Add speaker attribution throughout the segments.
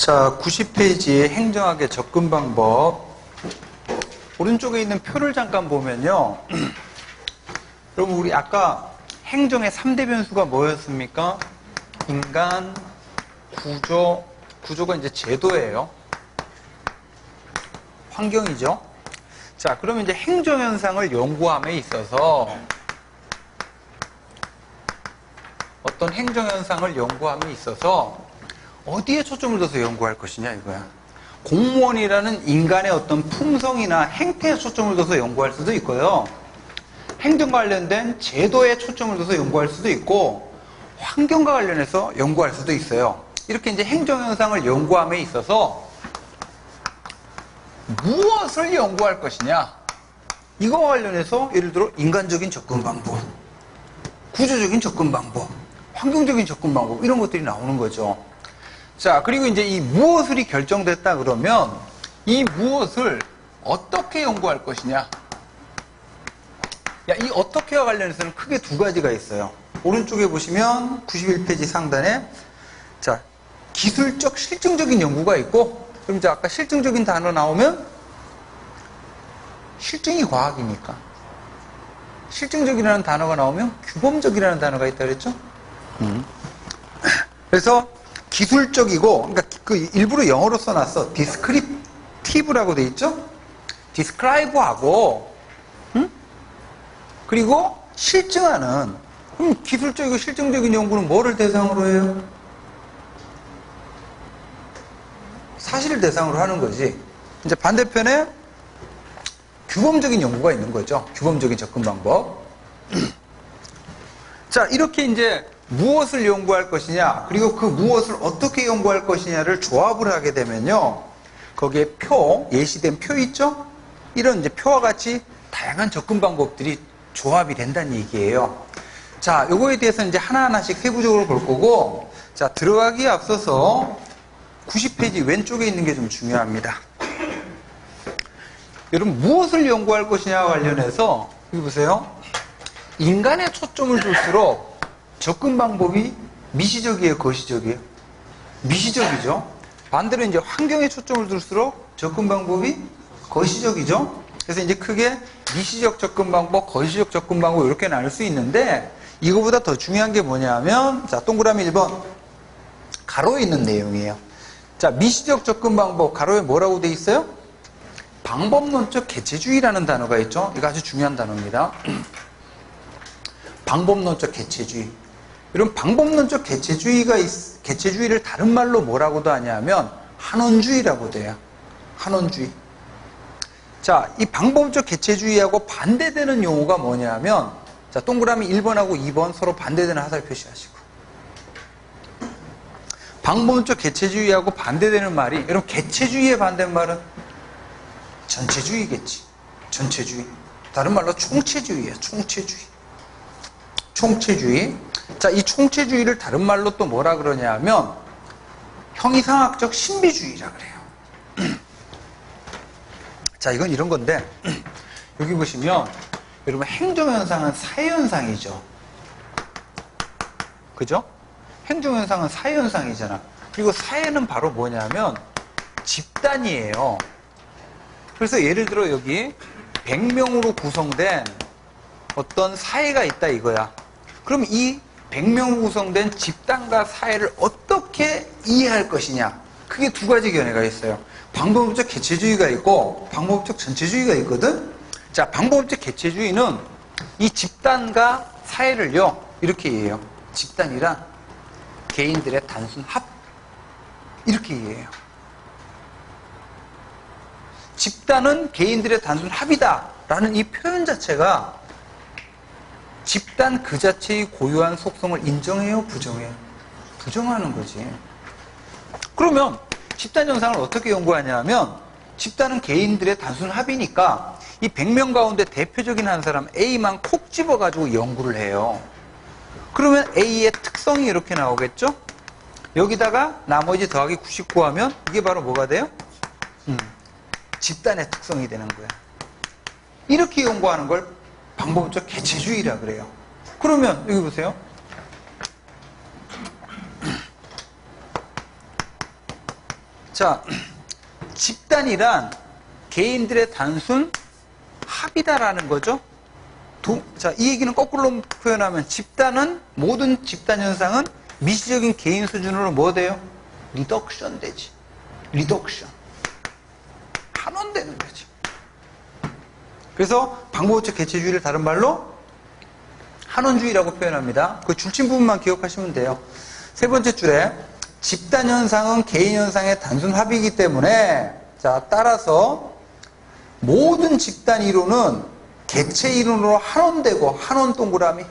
Speaker 1: 자, 90페이지의 행정학의 접근 방법. 오른쪽에 있는 표를 잠깐 보면요. 여러분, 우리 아까 행정의 3대 변수가 뭐였습니까? 인간, 구조가 이제 제도예요. 환경이죠. 자, 그러면 이제 행정현상을 연구함에 있어서 어떤 행정현상을 연구함에 있어서 어디에 초점을 둬서 연구할 것이냐 이거야. 공무원이라는 인간의 어떤 품성이나 행태에 초점을 둬서 연구할 수도 있고요. 행정과 관련된 제도에 초점을 둬서 연구할 수도 있고 환경과 관련해서 연구할 수도 있어요. 이렇게 이제 행정현상을 연구함에 있어서 무엇을 연구할 것이냐, 이거와 관련해서 예를 들어 인간적인 접근 방법, 구조적인 접근 방법, 환경적인 접근 방법, 이런 것들이 나오는 거죠. 자, 그리고 이제 이 무엇을이 결정됐다 그러면 이 무엇을 어떻게 연구할 것이냐. 이 어떻게와 관련해서는 크게 두 가지가 있어요. 오른쪽에 보시면 91페이지 상단에 자, 기술적 실증적인 연구가 있고, 그럼 이제 아까 실증적인 단어 나오면 실증이 과학이니까 실증적이라는 단어가 나오면 규범적이라는 단어가 있다 그랬죠? 그래서 기술적이고, 그러니까 그 일부러 영어로 써놨어. 디스크립티브라고 돼 있죠? 디스크라이브하고, 그리고 실증하는. 그럼 기술적이고 실증적인 연구는 뭐를 대상으로 해요? 사실을 대상으로 하는 거지. 이제 반대편에 규범적인 연구가 있는 거죠. 규범적인 접근 방법. 자, 이렇게 이제 무엇을 연구할 것이냐, 그리고 그 무엇을 어떻게 연구할 것이냐를 조합을 하게 되면요, 거기에 표, 예시된 표 있죠? 이런 이제 표와 같이 다양한 접근 방법들이 조합이 된다는 얘기예요. 자, 요거에 대해서 이제 하나하나씩 세부적으로 볼 거고, 자, 들어가기에 앞서서 90페이지 왼쪽에 있는 게 좀 중요합니다. 여러분, 무엇을 연구할 것이냐와 관련해서 여기 보세요. 인간에 초점을 둘수록 접근 방법이 미시적이에요, 거시적이에요? 미시적이죠. 반대로 이제 환경에 초점을 둘수록 접근 방법이 거시적이죠. 그래서 이제 크게 미시적 접근 방법, 거시적 접근 방법 이렇게 나눌 수 있는데, 이거보다 더 중요한 게 뭐냐면, 자, 동그라미 1번 가로에 있는 내용이에요. 자, 미시적 접근 방법 가로에 뭐라고 돼 있어요? 방법론적 개체주의라는 단어가 있죠. 이거 아주 중요한 단어입니다. 방법론적 개체주의. 이런 방법론적 개체주의를 다른 말로 뭐라고도 하냐면 한원주의라고 돼요. 한원주의. 자, 이 방법적 개체주의하고 반대되는 용어가 뭐냐면, 자, 동그라미 1번하고 2번 서로 반대되는 화살 표시하시고. 방법적 개체주의하고 반대되는 말이, 여러분, 개체주의의 반대말은 전체주의겠지. 전체주의. 다른 말로 총체주의예요. 총체주의. 총체주의. 자, 이 총체주의를 다른 말로 또 뭐라 그러냐면 형이상학적 신비주의라 그래요. 자, 이건 이런 건데, 여기 보시면 여러분, 행정현상은 사회현상이죠. 그죠? 행정현상은 사회현상이잖아. 그리고 사회는 바로 뭐냐면 집단이에요. 그래서 예를 들어 여기 100명으로 구성된 어떤 사회가 있다 이거야. 그럼 이 100명으로 구성된 집단과 사회를 어떻게 이해할 것이냐. 크게 두 가지 견해가 있어요. 방법적 개체주의가 있고 방법적 전체주의가 있거든. 자, 방법적 개체주의는 이 집단과 사회를요, 이렇게 이해해요. 집단이란 개인들의 단순 합, 이렇게 이해해요. 집단은 개인들의 단순 합이다 라는 이 표현 자체가 집단 그 자체의 고유한 속성을 인정해요, 부정해요? 부정하는 거지. 그러면 집단 현상을 어떻게 연구하냐면, 집단은 개인들의 단순 합이니까 이 100명 가운데 대표적인 한 사람 A만 콕 집어가지고 연구를 해요. 그러면 A의 특성이 이렇게 나오겠죠? 여기다가 나머지 더하기 99 하면 이게 바로 뭐가 돼요? 집단의 특성이 되는 거야. 이렇게 연구하는 걸 방법적 개체주의라 그래요. 그러면 여기 보세요. 자, 집단이란 개인들의 단순 합이다라는 거죠. 자, 이 얘기는 거꾸로 표현하면 집단은, 모든 집단 현상은 미시적인 개인 수준으로 뭐 돼요? 리덕션 되지. 리덕션. 한원되는 거지. 그래서 방법적 개체주의를 다른 말로 한원주의라고 표현합니다. 그 줄친 부분만 기억하시면 돼요. 세 번째 줄에 집단 현상은 개인 현상의 단순 합이기 때문에, 자, 따라서 모든 집단 이론은 개체 이론으로 한원되고, 한원 동그라미,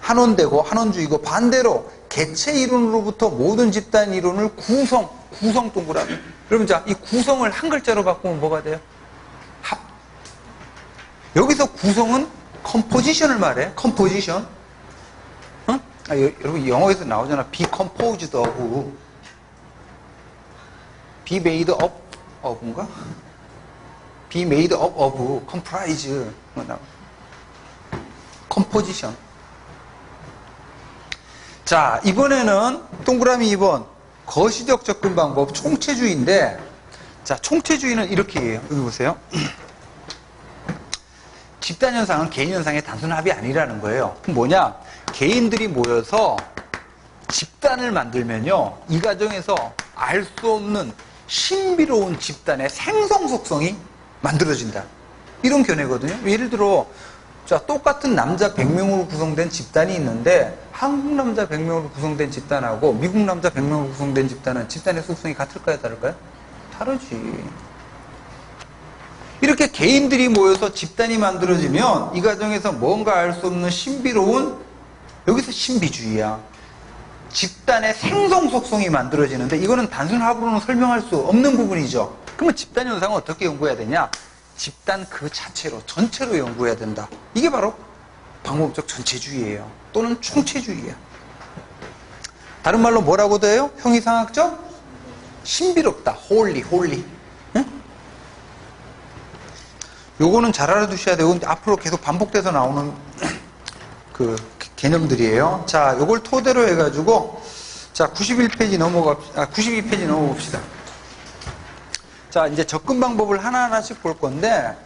Speaker 1: 한원되고 한원주의고, 반대로 개체 이론으로부터 모든 집단 이론을 구성 동그라미. 그러면 자, 이 구성을 한 글자로 바꾸면 뭐가 돼요? 합. 여기서 구성은 컴포지션을 말해. 컴포지션. 어? 여러분 영어에서 나오잖아. be composed of. be made up of인가? be made up of. comprise. 컴포지션. 자, 이번에는 동그라미 2번 거시적 접근 방법 총체주의인데, 자, 총체주의는 이렇게 해요. 여기 보세요. 집단 현상은 개인 현상의 단순 합이 아니라는 거예요. 그럼 뭐냐? 개인들이 모여서 집단을 만들면요, 이 과정에서 알 수 없는 신비로운 집단의 생성 속성이 만들어진다. 이런 견해거든요. 예를 들어, 자, 똑같은 남자 100명으로 구성된 집단이 있는데, 한국 남자 100명으로 구성된 집단하고 미국 남자 100명으로 구성된 집단은 집단의 속성이 같을까요? 다를까요? 다르지. 이렇게 개인들이 모여서 집단이 만들어지면 이 과정에서 뭔가 알 수 없는 신비로운, 여기서 신비주의야. 집단의 생성 속성이 만들어지는데, 이거는 단순 합으로는 설명할 수 없는 부분이죠. 그러면 집단 현상은 어떻게 연구해야 되냐? 집단 그 자체로, 전체로 연구해야 된다. 이게 바로 방법적 전체주의예요. 또는 총체주의야. 다른 말로 뭐라고도 해요? 형이상학적? 신비롭다. 홀리. 응? 요거는 잘 알아두셔야 되고, 앞으로 계속 반복돼서 나오는 그 개념들이에요. 자, 요걸 토대로 해가지고, 자, 92페이지 넘어봅시다. 자, 이제 접근 방법을 하나하나씩 볼 건데,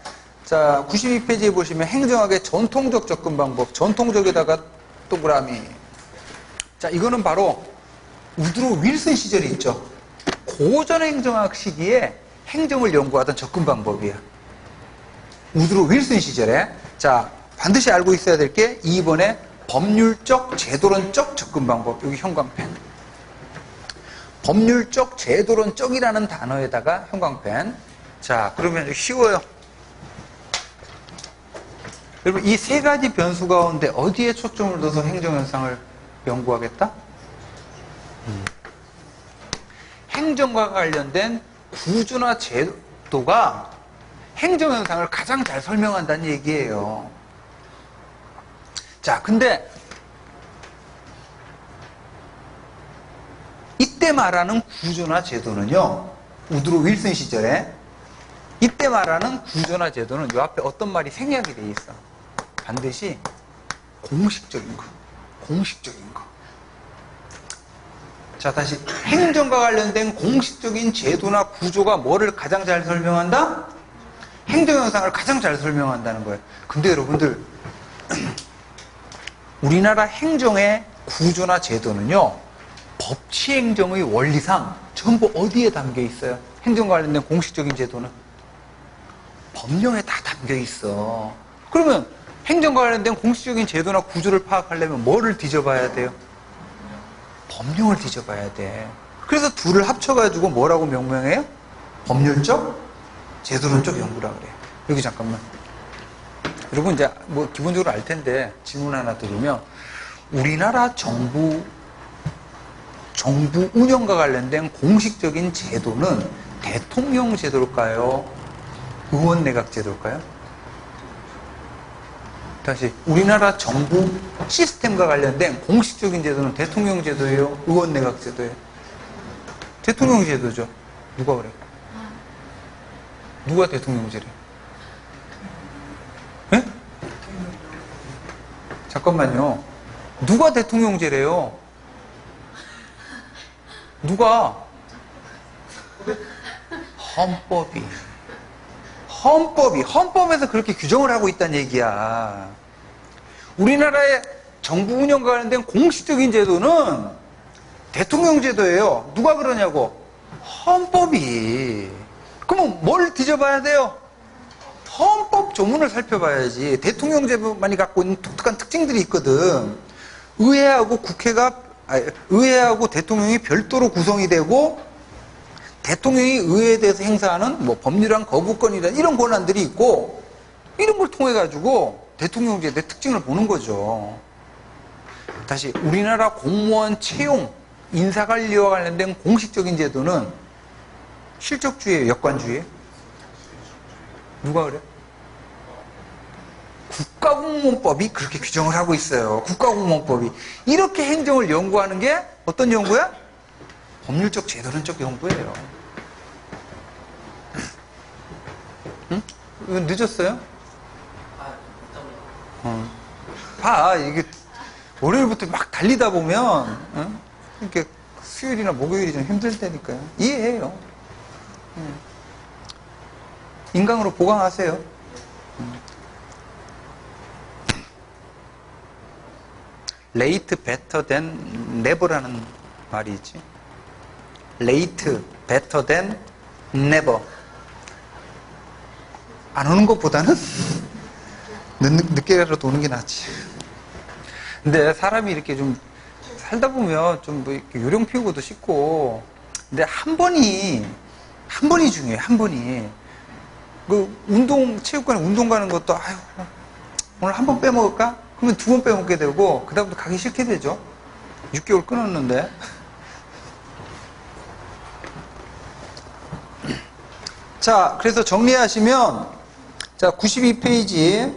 Speaker 1: 자, 92페이지에 보시면 행정학의 전통적 접근 방법, 전통적에다가 동그라미. 자, 이거는 바로 우드로 윌슨 시절이 있죠. 고전 행정학 시기에 행정을 연구하던 접근 방법이야. 우드로 윌슨 시절에. 자, 반드시 알고 있어야 될 게 2번에 법률적, 제도론적 접근 방법. 여기 형광펜. 법률적, 제도론적이라는 단어에다가 형광펜. 자, 그러면 쉬워요. 여러분, 이 세 가지 변수 가운데 어디에 초점을 둬서 행정현상을 연구하겠다? 행정과 관련된 구조나 제도가 행정현상을 가장 잘 설명한다는 얘기예요. 자, 근데 이때 말하는 구조나 제도는요, 우드로 윌슨 시절에 이때 말하는 구조나 제도는 요 앞에 어떤 말이 생략이 돼 있어. 반드시 공식적인 거. 자, 다시. 행정과 관련된 공식적인 제도나 구조가 뭐를 가장 잘 설명한다? 행정현상을 가장 잘 설명한다는 거예요. 근데 여러분들, 우리나라 행정의 구조나 제도는요, 법치행정의 원리상 전부 어디에 담겨 있어요? 행정과 관련된 공식적인 제도는 법령에 다 담겨 있어. 그러면 행정과 관련된 공식적인 제도나 구조를 파악하려면 뭐를 뒤져봐야 돼요? 법령을 뒤져봐야 돼. 그래서 둘을 합쳐가지고 뭐라고 명명해요? 법률적, 제도론적 연구라 그래요. 여기 잠깐만. 여러분 이제 뭐 기본적으로 알 텐데 질문 하나 드리면, 우리나라 정부 운영과 관련된 공식적인 제도는 대통령 제도일까요? 의원 내각 제도일까요? 다시, 우리나라 정부 시스템과 관련된 공식적인 제도는 대통령 제도예요? 의원 내각 제도예요? 대통령 제도죠. 누가 그래? 누가 대통령제래? 예? 잠깐만요. 누가 대통령제래요? 누가? 헌법에서 그렇게 규정을 하고 있다는 얘기야. 우리나라의 정부 운영과 관련된 공식적인 제도는 대통령 제도예요. 누가 그러냐고? 헌법이. 그러면 뭘 뒤져봐야 돼요? 헌법 조문을 살펴봐야지. 대통령 제도만이 갖고 있는 독특한 특징들이 있거든. 의회하고 의회하고 대통령이 별도로 구성이 되고, 대통령이 의회에 대해서 행사하는 뭐 법률안 거부권이란 이런 권한들이 있고, 이런 걸 통해 가지고 대통령 제도의 특징을 보는 거죠. 다시 우리나라 공무원 채용, 인사관리와 관련된 공식적인 제도는 실적주의예요, 역관주의예요? 누가 그래? 국가공무원법이 그렇게 규정을 하고 있어요. 국가공무원법이. 이렇게 행정을 연구하는 게 어떤 연구야? 법률적 제도론적 연구예요. 응? 이거 늦었어요? 봐, 이게 월요일부터 막 달리다 보면 이렇게 수요일이나 목요일이 좀 힘들 때니까요. 이해해요. 인강으로 보강하세요. Late better than never라는 말이 있지. Late better than never. 안 오는 것보다는 늦게라도 오는 게 낫지. 근데 사람이 이렇게 좀 살다 보면 좀 뭐 이렇게 요령 피우고도 싶고, 근데 한 번이 중요해요. 한 번이. 그 체육관에 운동 가는 것도, 아유, 오늘 한 번 빼먹을까? 그러면 두 번 빼먹게 되고, 그다음부터 가기 싫게 되죠. 6개월 끊었는데. 자, 그래서 정리하시면, 자, 92페이지.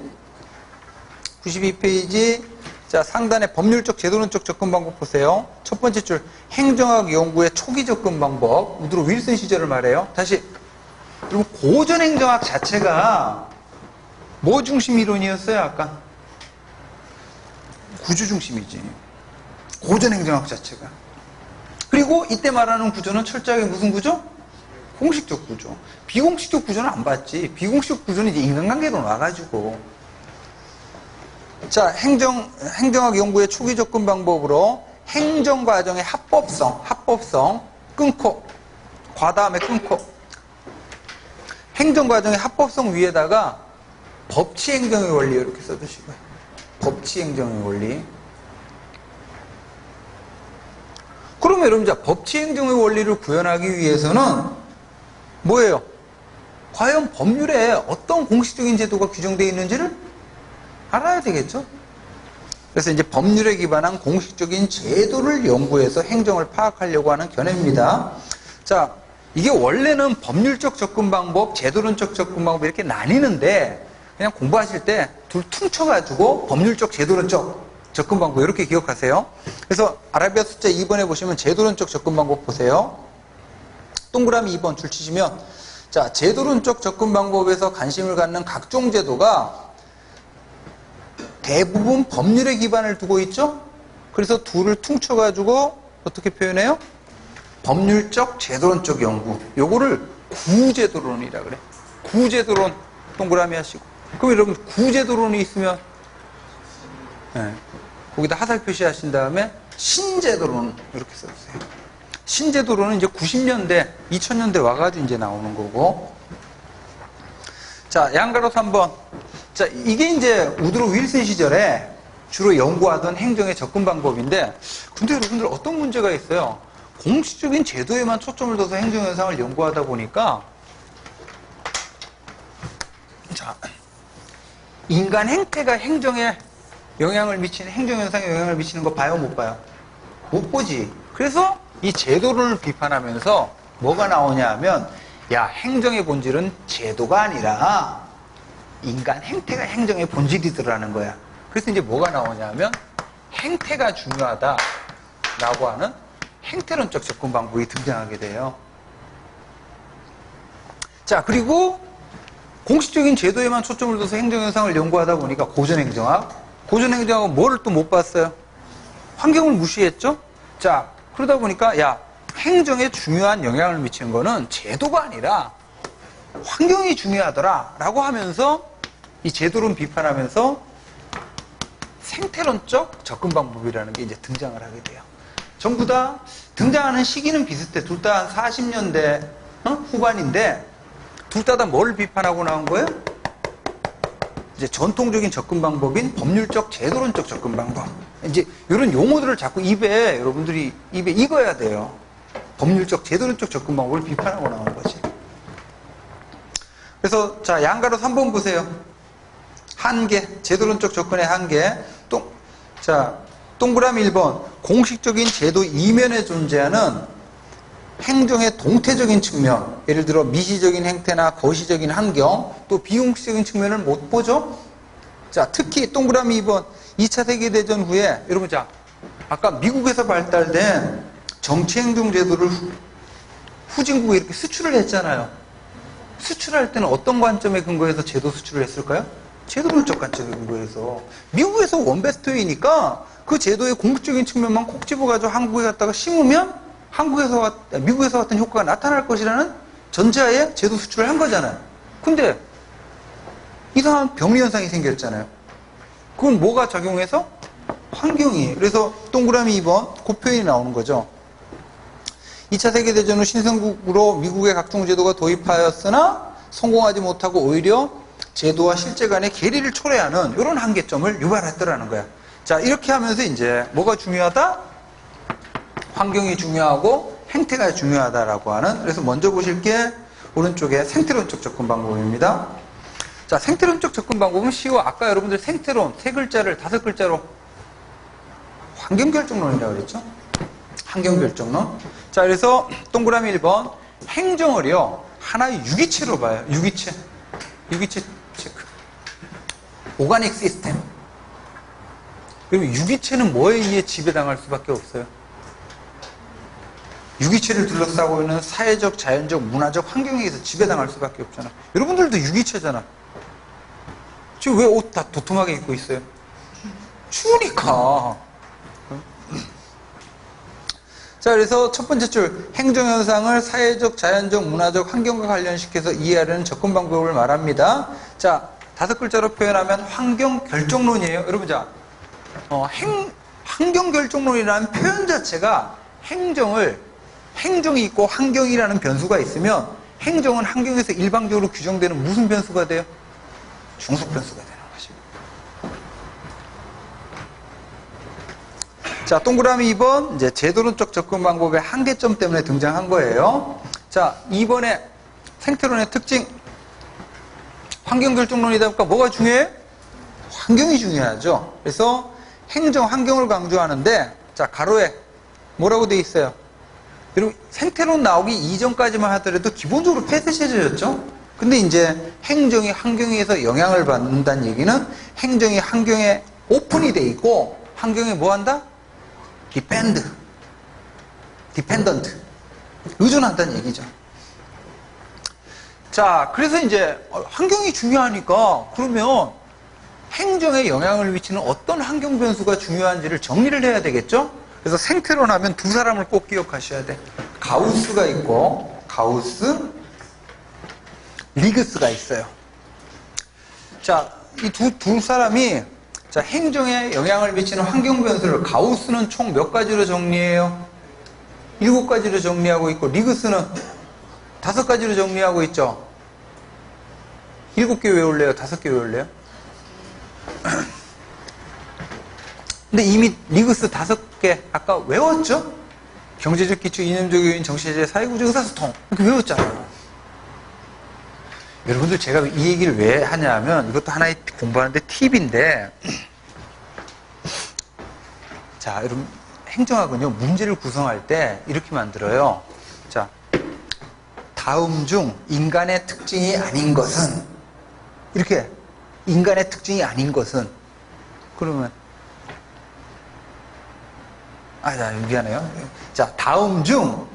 Speaker 1: 자, 상단에 법률적 제도론적 접근 방법 보세요. 첫 번째 줄, 행정학 연구의 초기 접근 방법. 우드로 윌슨 시절을 말해요. 다시. 그리고 고전 행정학 자체가 뭐 중심 이론이었어요, 아까? 구조 중심이지. 고전 행정학 자체가. 그리고 이때 말하는 구조는 철저하게 무슨 구조? 공식적 구조. 비공식적 구조는 안 봤지. 비공식적 구조는 이제 인간관계로 나와가지고. 자, 행정학 연구의 초기 접근 방법으로 행정과정의 합법성 끊고, 다음에 끊고, 행정과정의 합법성 위에다가 법치행정의 원리 이렇게 써두시고요. 법치행정의 원리. 그러면 여러분, 자, 법치행정의 원리를 구현하기 위해서는 뭐예요? 과연 법률에 어떤 공식적인 제도가 규정되어 있는지를 알아야 되겠죠? 그래서 이제 법률에 기반한 공식적인 제도를 연구해서 행정을 파악하려고 하는 견해입니다. 자, 이게 원래는 법률적 접근 방법, 제도론적 접근 방법 이렇게 나뉘는데, 그냥 공부하실 때 둘 퉁쳐가지고 법률적, 제도론적 접근 방법 이렇게 기억하세요. 그래서 아라비아 숫자 2번에 보시면 제도론적 접근 방법 보세요. 동그라미 2번 줄 치시면, 자, 제도론적 접근 방법에서 관심을 갖는 각종 제도가 대부분 법률에 기반을 두고 있죠? 그래서 둘을 퉁쳐가지고 어떻게 표현해요? 법률적, 제도론적 연구. 요거를 구제도론이라 그래. 구제도론 동그라미 하시고. 그럼 여러분 구제도론이 있으면 거기다 하살 표시하신 다음에 신제도론 이렇게 써주세요. 신제도론은 이제 90년대, 2000년대 와가지고 이제 나오는 거고. 자, 양가로 3번. 자, 이게 이제 우드로 윌슨 시절에 주로 연구하던 행정의 접근 방법인데, 근데 여러분들 어떤 문제가 있어요? 공식적인 제도에만 초점을 둬서 행정현상을 연구하다 보니까, 자, 인간 행태가 행정에 영향을 미치는, 행정현상에 영향을 미치는 거 봐요, 못 봐요? 못 보지. 그래서 이 제도를 비판하면서 뭐가 나오냐 하면, 야, 행정의 본질은 제도가 아니라 인간 행태가 행정의 본질이더라는 거야. 그래서 이제 뭐가 나오냐 하면 행태가 중요하다라고 하는 행태론적 접근 방법이 등장하게 돼요. 자, 그리고 공식적인 제도에만 초점을 둬서 행정현상을 연구하다 보니까 고전행정학은 뭐를 또 못 봤어요? 환경을 무시했죠? 자, 그러다 보니까 야, 행정에 중요한 영향을 미치는 거는 제도가 아니라 환경이 중요하더라 라고 하면서 이 제도론 비판하면서 생태론적 접근 방법이라는 게 이제 등장을 하게 돼요. 전부 다 등장하는 시기는 비슷해. 둘 다 한 40년대 후반인데 둘 다 뭘 비판하고 나온 거예요? 이제 전통적인 접근 방법인 법률적 제도론적 접근 방법. 이제 이런 용어들을 자꾸 여러분들이 입에 익어야 돼요. 법률적 제도론적 접근 방법을 비판하고 나온 거지. 그래서 자, 양가로 3번 보세요. 한계, 제도론적 접근의 한계. 자, 동그라미 1번. 공식적인 제도 이면에 존재하는 행정의 동태적인 측면, 예를 들어 미시적인 행태나 거시적인 환경, 또 비공식적인 측면을 못 보죠? 자, 특히 동그라미 2번. 2차 세계대전 후에, 여러분, 자, 아까 미국에서 발달된 정치행정 제도를 후진국에 이렇게 수출을 했잖아요. 수출할 때는 어떤 관점에 근거해서 제도 수출을 했을까요? 제도론적 관점에 근거해서. 미국에서 원베스트웨이니까 그 제도의 공식적인 측면만 콕 집어가지고 한국에 갖다가 심으면 미국에서 같은 효과가 나타날 것이라는 전제하에 제도 수출을 한 거잖아요. 근데 이상한 병리 현상이 생겼잖아요. 그건 뭐가 작용해서? 환경이. 그래서 동그라미 2번 그 표현이 나오는 거죠. 2차 세계대전 후 신성국으로 미국의 각종 제도가 도입하였으나 성공하지 못하고 오히려 제도와 실제 간의 괴리를 초래하는 이런 한계점을 유발했더라는 거야. 자, 이렇게 하면서 이제 뭐가 중요하다? 환경이 중요하고 행태가 중요하다라고 하는. 그래서 먼저 보실 게 오른쪽에 생태론적 접근 방법입니다. 자, 생태론적 접근 방법은 쉬워. 아까 여러분들 생태론 3글자를 5글자로 환경결정론이라고 그랬죠? 환경결정론. 자, 그래서 동그라미 1번. 행정을요, 하나의 유기체로 봐요. 유기체 체크. 오가닉 시스템. 그리고 유기체는 뭐에 의해 지배당할 수밖에 없어요? 유기체를 둘러싸고 있는 사회적, 자연적, 문화적 환경에 의해서 지배당할 수밖에 없잖아. 여러분들도 유기체잖아. 지금 왜 옷 다 도톰하게 입고 있어요? 추우니까. 자, 그래서 첫 번째 줄, 행정현상을 사회적, 자연적, 문화적, 환경과 관련시켜서 이해하려는 접근 방법을 말합니다. 자, 5글자로 표현하면 환경결정론이에요. 여러분, 자, 환경결정론이라는 표현 자체가 행정이 있고 환경이라는 변수가 있으면 행정은 환경에서 일방적으로 규정되는 무슨 변수가 돼요? 중속 변수가 되는 거죠. 자, 동그라미 2번, 이제 제도론적 접근 방법의 한계점 때문에 등장한 거예요. 자, 2번에 생태론의 특징. 환경결정론이다 보니까 뭐가 중요해? 환경이 중요하죠. 그래서 행정, 환경을 강조하는데, 자, 가로에 뭐라고 돼 있어요? 여러분, 생태론 나오기 이전까지만 하더라도 기본적으로 폐쇄체제였죠? 근데 이제 행정이 환경에 의해서 영향을 받는다는 얘기는 행정이 환경에 오픈이 돼 있고, 환경에 뭐 한다? 디펜던트. 의존한다는 얘기죠. 자, 그래서 이제 환경이 중요하니까 그러면 행정에 영향을 미치는 어떤 환경 변수가 중요한지를 정리를 해야 되겠죠? 그래서 생태론 하면 두 사람을 꼭 기억하셔야 돼. 가우스가 있고, 리그스가 있어요. 자, 이 두 사람이 자, 행정에 영향을 미치는 환경 변수를 가우스는 총 몇 가지로 정리해요? 7가지로 정리하고 있고, 리그스는 5가지로 정리하고 있죠. 7개 외울래요? 5개 외울래요? 근데 이미 리그스 5개 아까 외웠죠? 경제적 기초, 이념적 요인, 정치체제, 사회구조, 의사소통 이렇게 외웠잖아요. 여러분들 제가 이 얘기를 왜 하냐면 이것도 하나의 공부하는데 팁인데, 자, 여러분 행정학은요 문제를 구성할 때 이렇게 만들어요. 자, 다음 중 인간의 특징이 아닌 것은, 이렇게 인간의 특징이 아닌 것은, 그러면 미안해요. 자, 다음 중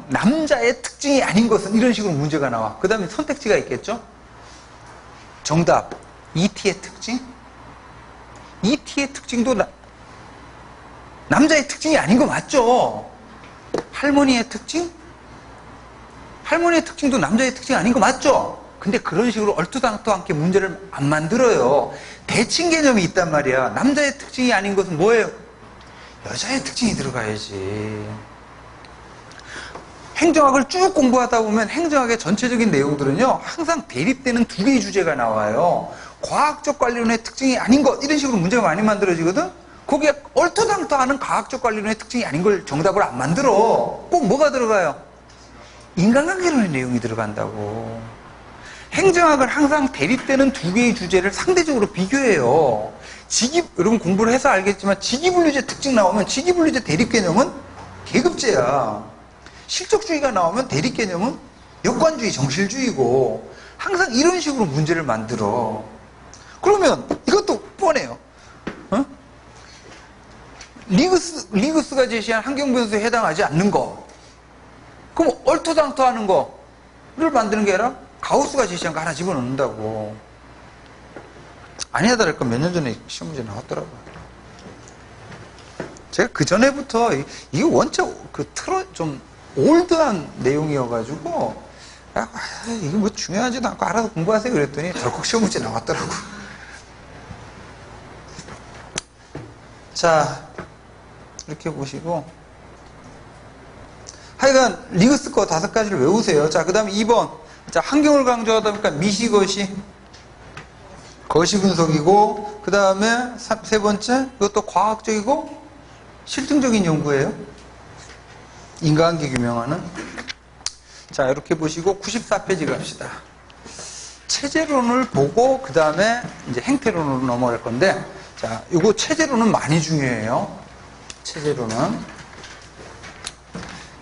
Speaker 1: 남자의 특징이 아닌 것은, 이런 식으로 문제가 나와. 그 다음에 선택지가 있겠죠? 정답, ET의 특징? ET의 특징도 남자의 특징이 아닌 거 맞죠? 할머니의 특징? 할머니의 특징도 남자의 특징 아닌 거 맞죠? 근데 그런 식으로 얼토당토 않게 문제를 안 만들어요. 대칭 개념이 있단 말이야. 남자의 특징이 아닌 것은 뭐예요? 여자의 특징이 들어가야지. 행정학을 쭉 공부하다 보면 행정학의 전체적인 내용들은요, 항상 대립되는 두 개의 주제가 나와요. 과학적 관리론의 특징이 아닌 것, 이런 식으로 문제가 많이 만들어지거든? 거기에 얼토당토 하는 과학적 관리론의 특징이 아닌 걸 정답을 안 만들어. 꼭 뭐가 들어가요? 인간관계론의 내용이 들어간다고. 행정학은 항상 대립되는 두 개의 주제를 상대적으로 비교해요. 여러분 공부를 해서 알겠지만 직위분류제 특징 나오면 직위분류제 대립 개념은 계급제야. 실적주의가 나오면 대립 개념은 역관주의, 정실주의고, 항상 이런 식으로 문제를 만들어. 그러면 이것도 뻔해요. 어? 리그스가 제시한 환경변수에 해당하지 않는 거, 그럼 얼토당토 하는 거를 만드는 게 아니라 가우스가 제시한 거 하나 집어넣는다고. 아니야 다를까 몇 년 전에 시험 문제 나왔더라고요. 제가 그 전에부터 이게 원체 좀 올드한 내용이어가지고, 이게 뭐 중요하지도 않고 알아서 공부하세요 그랬더니 덜컥 시험 문제 나왔더라고. 자, 이렇게 보시고, 하여간 리그스 거 5가지를 외우세요. 자, 그 다음에 2번. 자, 환경을 강조하다 보니까 미시거시, 거시 분석이고, 그 다음에 세 번째, 이것도 과학적이고 실증적인 연구예요. 인과관계 규명하는. 자, 이렇게 보시고 94페이지 갑시다. 체제론을 보고 그 다음에 이제 행태론으로 넘어갈 건데, 자, 이거 체제론은 많이 중요해요. 체제론은.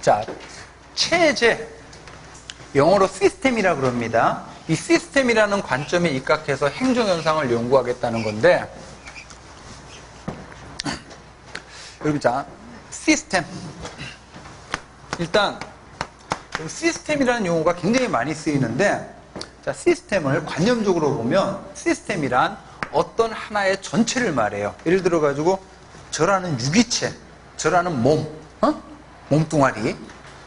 Speaker 1: 자, 체제, 영어로 시스템이라 그럽니다. 이 시스템이라는 관점에 입각해서 행정현상을 연구하겠다는 건데, 여러분, 자, 시스템. 일단 시스템이라는 용어가 굉장히 많이 쓰이는데, 자, 시스템을 관념적으로 보면 시스템이란 어떤 하나의 전체를 말해요. 예를 들어 가지고 저라는 유기체, 저라는 몸, 몸뚱아리,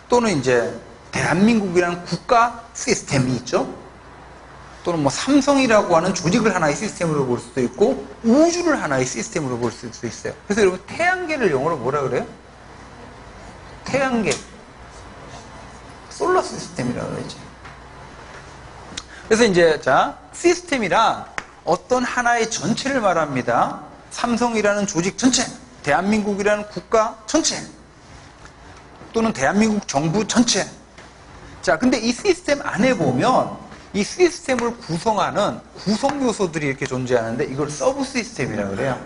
Speaker 1: 또는 이제 대한민국이라는 국가 시스템이 있죠. 또는 뭐 삼성이라고 하는 조직을 하나의 시스템으로 볼 수도 있고, 우주를 하나의 시스템으로 볼 수도 있어요. 그래서 여러분 태양계를 영어로 뭐라 그래요? 태양계, 솔라 시스템이라고 그러지. 그래서 이제 자, 시스템이란 어떤 하나의 전체를 말합니다. 삼성이라는 조직 전체, 대한민국이라는 국가 전체, 또는 대한민국 정부 전체. 자, 근데 이 시스템 안에 보면 이 시스템을 구성하는 구성 요소들이 이렇게 존재하는데, 이걸 서브 시스템이라고 그래요.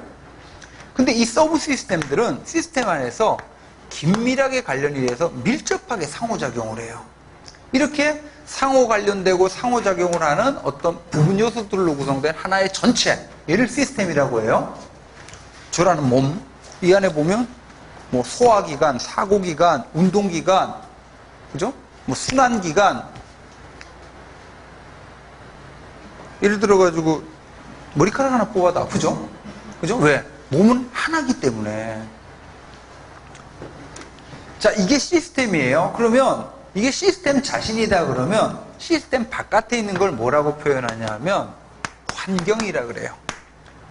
Speaker 1: 근데 이 서브 시스템들은 시스템 안에서 긴밀하게 관련이 돼서 밀접하게 상호작용을 해요. 이렇게 상호 관련되고 상호작용을 하는 어떤 부분 요소들로 구성된 하나의 전체, 얘를 시스템이라고 해요. 저라는 몸, 이 안에 보면 뭐 소화기관, 사고기관, 운동기관, 그죠? 뭐 순환기관. 예를 들어가지고 머리카락 하나 뽑아도 아프죠? 그죠? 왜? 몸은 하나기 때문에. 자, 이게 시스템이에요. 그러면 이게 시스템 자신이다 그러면 시스템 바깥에 있는 걸 뭐라고 표현하냐 하면 환경이라 그래요.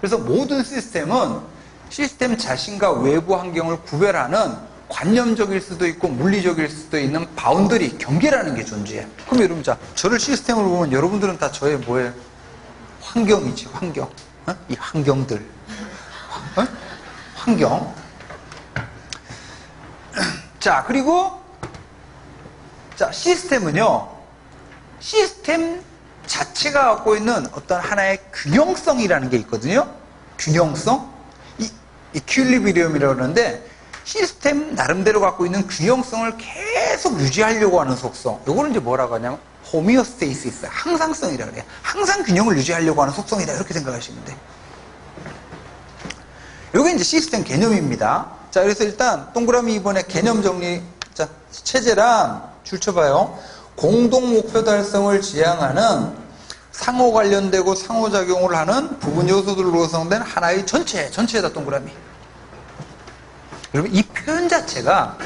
Speaker 1: 그래서 모든 시스템은 시스템 자신과 외부 환경을 구별하는 관념적일 수도 있고 물리적일 수도 있는 바운더리, 경계라는 게 존재해요. 그럼 여러분, 자, 저를 시스템으로 보면 여러분들은 다 저의 뭐예요? 환경이지, 환경. 이 환경들. 환경. 자, 그리고 자, 시스템은요, 시스템 자체가 갖고 있는 어떤 하나의 균형성이라는 게 있거든요. 균형성? 이퀄리브리엄이라고 그러는데, 시스템 나름대로 갖고 있는 균형성을 계속 유지하려고 하는 속성. 요거는 이제 뭐라고 하냐면 호미오스테이시스, 항상성이라 그래요. 항상 균형을 유지하려고 하는 속성이다, 이렇게 생각하시면 돼요. 요게 이제 시스템 개념입니다. 자, 그래서 일단 동그라미 2번에 개념 정리. 자, 체제란 줄 쳐봐요. 공동 목표 달성을 지향하는 상호 관련되고 상호작용을 하는 부분 요소들로 구성된 하나의 전체, 전체에다 동그라미. 여러분, 이 표현 자체가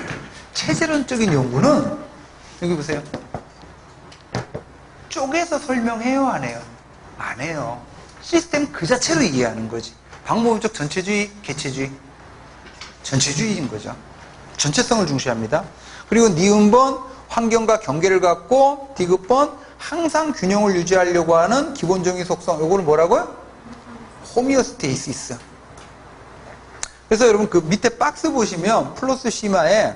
Speaker 1: 체제론적인 연구는 여기 보세요. 쪼개서 설명해요, 안 해요? 안 해요. 시스템 그 자체로 이해하는 거지. 방법적 전체주의, 개체주의. 전체주의인 거죠. 전체성을 중시합니다. 그리고 니은번 환경과 경계를 갖고, 디귿번 항상 균형을 유지하려고 하는 기본적인 속성. 요거를 뭐라고요? 호미오스테이시스. 그래서 여러분 그 밑에 박스 보시면 플러스 시마에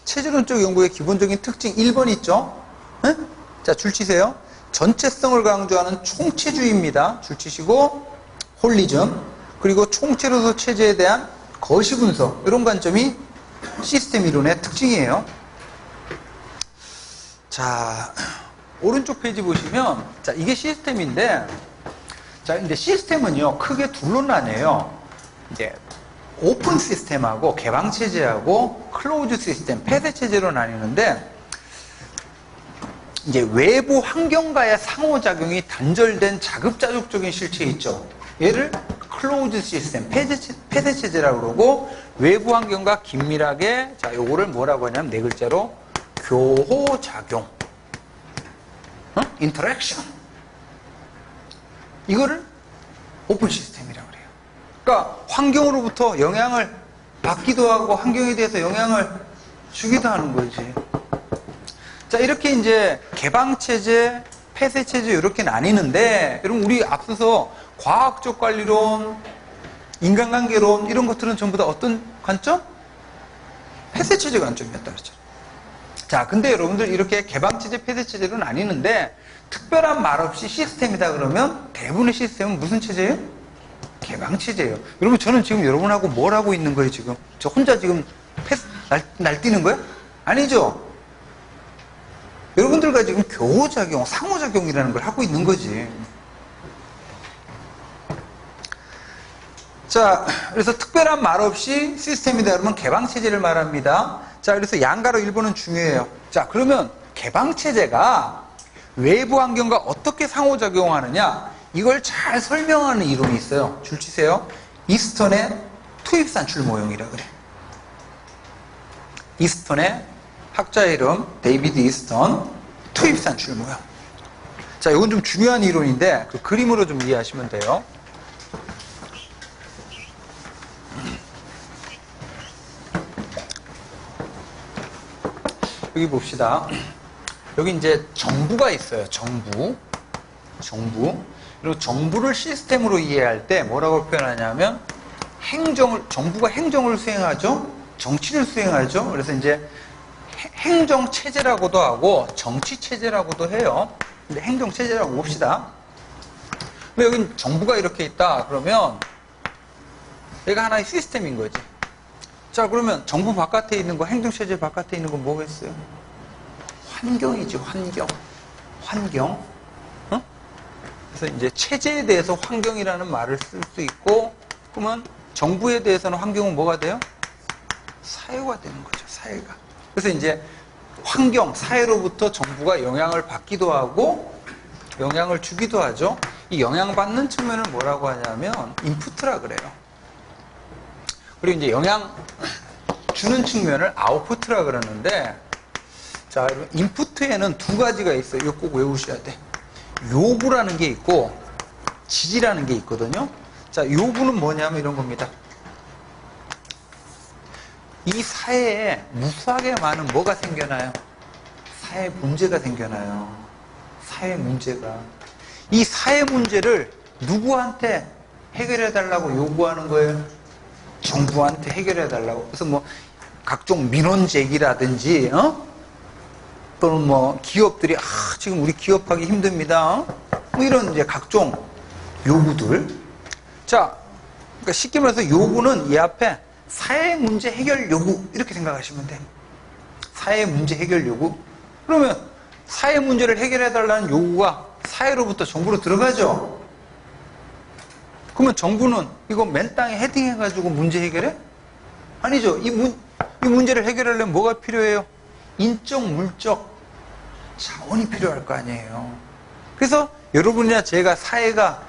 Speaker 1: 체제론적 연구의 기본적인 특징 1번 있죠? 네? 자, 줄 치세요. 전체성을 강조하는 총체주의입니다. 줄 치시고 홀리즘, 그리고 총체로서 체제에 대한 거시 분석, 이런 관점이 시스템 이론의 특징이에요. 자, 오른쪽 페이지 보시면, 자, 이게 시스템인데, 자, 근데 시스템은요, 크게 둘로 나뉘어요. 이제, 오픈 시스템하고 개방 체제하고 클로우즈 시스템, 폐쇄 체제로 나뉘는데, 이제 외부 환경과의 상호작용이 단절된 자급자족적인 실체 있죠. 얘를 클로우즈 시스템, 폐쇄 체제라고 그러고, 외부 환경과 긴밀하게, 자, 요거를 뭐라고 하냐면 네 글자로 교호작용. 인터랙션. 이거를 오픈 시스템이라고 그래요. 그러니까 환경으로부터 영향을 받기도 하고 환경에 대해서 영향을 주기도 하는 거지. 자, 이렇게 이제 개방체제, 폐쇄체제 이렇게 나뉘는데, 여러분 우리 앞서서 과학적 관리론, 인간관계론 이런 것들은 전부 다 어떤 관점? 폐쇄체제 관점이었다 그랬죠. 자, 근데 여러분들 이렇게 개방체제, 폐쇄체제로 나뉘는데 특별한 말 없이 시스템이다 그러면 대부분의 시스템은 무슨 체제예요? 개방체제예요. 여러분 저는 지금 여러분하고 뭘 하고 있는 거예요 지금? 저 혼자 지금 날뛰는 거예요? 아니죠? 여러분들과 지금 교호작용, 상호작용이라는 걸 하고 있는 거지. 자, 그래서 특별한 말 없이 시스템이다 그러면 개방체제를 말합니다. 자, 그래서 양가로 1번은 중요해요. 자, 그러면 개방체제가 외부 환경과 어떻게 상호작용하느냐, 이걸 잘 설명하는 이론이 있어요. 줄 치세요. 이스턴의 투입산출 모형이라 그래. 이스턴의 학자 이름 데이비드 이스턴 투입산출 모형. 자, 이건 좀 중요한 이론인데 그 그림으로 좀 이해하시면 돼요. 여기 봅시다. 여기 이제 정부가 있어요. 정부. 그리고 정부를 시스템으로 이해할 때 뭐라고 표현하냐면 정부가 행정을 수행하죠. 정치를 수행하죠. 그래서 이제 행정체제라고도 하고 정치체제라고도 해요. 근데 행정체제라고 봅시다. 근데 여기 정부가 이렇게 있다. 그러면 얘가 하나의 시스템인 거지. 자, 그러면 정부 바깥에 있는 거, 행정체제 바깥에 있는 건 뭐겠어요? 환경이지, 환경. 어? 그래서 이제 체제에 대해서 환경이라는 말을 쓸 수 있고, 그러면 정부에 대해서는 환경은 뭐가 돼요? 사회가 되는 거죠, 사회가. 그래서 이제 환경, 사회로부터 정부가 영향을 받기도 하고, 영향을 주기도 하죠. 이 영향받는 측면을 뭐라고 하냐면, 인푸트라 그래요. 그리고 이제 영향 주는 측면을 아웃푸트라 그러는데, 자, 여러분, 인푸트에는 두 가지가 있어요. 이거 꼭 외우셔야 돼. 요구라는 게 있고, 지지라는 게 있거든요. 자, 요구는 뭐냐면 이런 겁니다. 이 사회에 무수하게 많은 뭐가 생겨나요? 사회 문제가 생겨나요. 사회 문제가. 이 사회 문제를 누구한테 해결해달라고 요구하는 거예요? 정부한테 해결해달라고. 그래서 뭐 각종 민원 제기라든지 또는 뭐 기업들이 지금 우리 기업하기 힘듭니다. 뭐 이런 이제 각종 요구들. 자, 그러니까 쉽게 말해서 요구는 이 앞에 사회 문제 해결 요구 이렇게 생각하시면 돼요. 사회 문제 해결 요구. 그러면 사회 문제를 해결해달라는 요구가 사회로부터 정부로 들어가죠. 그러면 정부는 이거 맨 땅에 헤딩해가지고 문제 해결해? 아니죠. 이 문제를 해결하려면 뭐가 필요해요? 인적, 물적 자원이 필요할 거 아니에요. 그래서 여러분이나 제가 사회가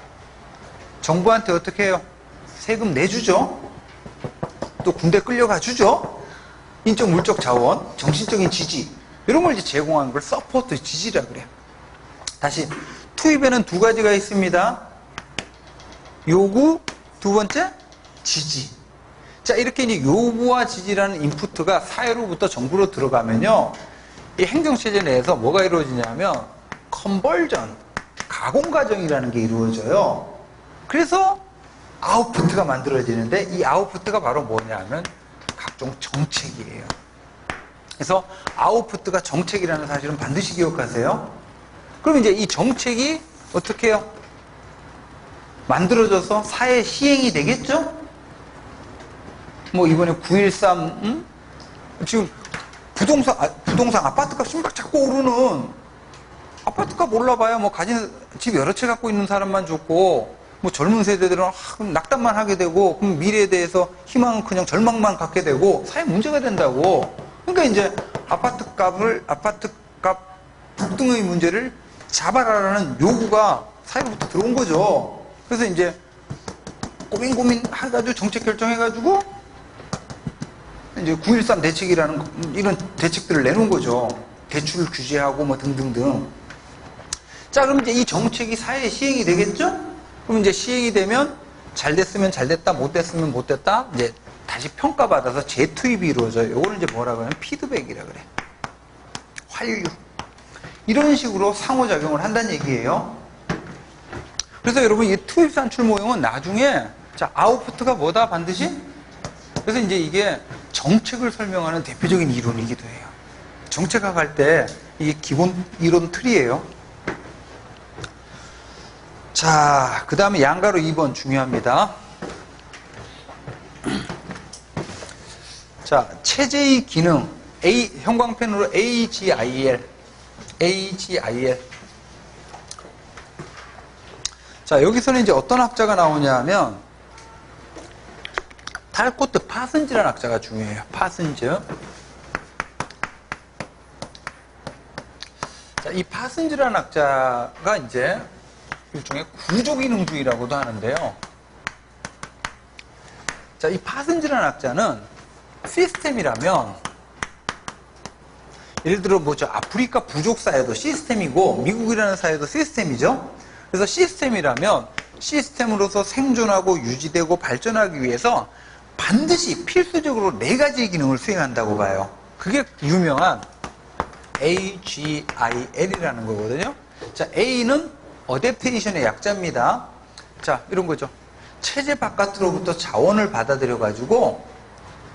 Speaker 1: 정부한테 어떻게 해요? 세금 내주죠. 또 군대 끌려가 주죠. 인적 물적 자원, 정신적인 지지 이런 걸 이제 제공하는 걸 서포트 지지라 그래요. 다시 투입에는 두 가지가 있습니다. 요구, 두 번째 지지. 자, 이렇게 이제 요구와 지지라는 인풋가 사회로부터 정부로 들어가면요, 이 행정체제 내에서 뭐가 이루어지냐면 컨버전, 가공 과정이라는 게 이루어져요. 그래서 아웃풋가 만들어지는데 이 아웃풋가 바로 뭐냐면 각종 정책이에요. 그래서 아웃풋가 정책이라는 사실은 반드시 기억하세요. 그럼 이제 이 정책이 어떻게 해요? 만들어져서 사회 시행이 되겠죠? 뭐 이번에 9.13 지금 부동산 아파트값이 막 자꾸 오르는, 아파트값 올라봐야 뭐 가진 집 여러 채 갖고 있는 사람만 좋고, 뭐 젊은 세대들은 낙담만 하게 되고, 그럼 미래에 대해서 희망은 그냥 절망만 갖게 되고 사회 문제가 된다고. 그러니까 이제 아파트값 폭등의 문제를 잡아라라는 요구가 사회로부터 들어온 거죠. 그래서 이제 고민 해가지고 정책 결정해가지고 이제 9.13 대책이라는 이런 대책들을 내놓은 거죠. 대출 규제하고 뭐 등등등. 자, 그럼 이제 이 정책이 사회에 시행이 되겠죠? 그럼 이제 시행이 되면 잘 됐으면 잘 됐다, 못 됐으면 못 됐다, 이제 다시 평가받아서 재투입이 이루어져요. 요거는 이제 뭐라고 하면 피드백이라 그래. 활유. 이런 식으로 상호작용을 한다는 얘기예요. 그래서 여러분 이 투입 산출 모형은 나중에 자, 아웃풋가 뭐다 반드시? 그래서 이제 이게 정책을 설명하는 대표적인 이론이기도 해요. 정책학할 때 이게 기본 이론 틀이에요. 자, 그 다음에 양가로 2번 중요합니다. 자, 체제의 기능 형광펜으로 AGIL. 자, 여기서는 이제 어떤 학자가 나오냐 하면 탈코트 파슨즈라는 학자가 중요해요. 파슨즈. 자, 이 파슨즈라는 학자가 이제 일종의 구조기능주의라고도 하는데요. 자, 이 파슨즈라는 학자는 시스템이라면, 예를 들어 뭐죠, 아프리카 부족 사회도 시스템이고 미국이라는 사회도 시스템이죠. 그래서 시스템이라면 시스템으로서 생존하고 유지되고 발전하기 위해서 반드시 필수적으로 4가지의 기능을 수행한다고 봐요. 그게 유명한 AGIL이라는 거거든요. 자, A는 어댑테이션의 약자입니다. 자, 이런 거죠. 체제 바깥으로부터 자원을 받아들여 가지고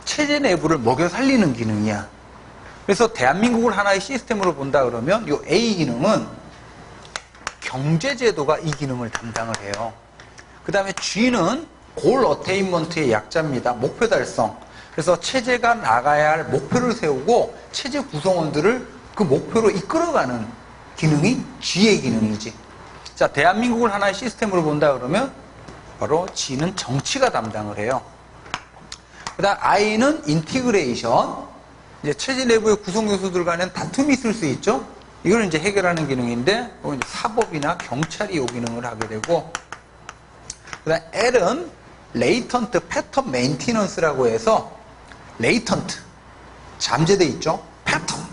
Speaker 1: 체제 내부를 먹여 살리는 기능이야. 그래서 대한민국을 하나의 시스템으로 본다 그러면 이 A 기능은 경제제도가 이 기능을 담당을 해요. 그 다음에 G는 골 어테인먼트의 약자입니다. 목표 달성. 그래서 체제가 나가야 할 목표를 세우고 체제 구성원들을 그 목표로 이끌어가는 기능이 G의 기능이지. 자, 대한민국을 하나의 시스템으로 본다 그러면 바로 G는 정치가 담당을 해요. 그 다음 I는 인티그레이션. 이제 체제 내부의 구성 요소들 간에는 다툼이 있을 수 있죠. 이걸 이제 해결하는 기능인데, 이제 사법이나 경찰이 이 기능을 하게 되고, 그 다음 L은 레이턴트 패턴 메인티넌스라고 해서, 레이턴트 잠재돼 있죠. 패턴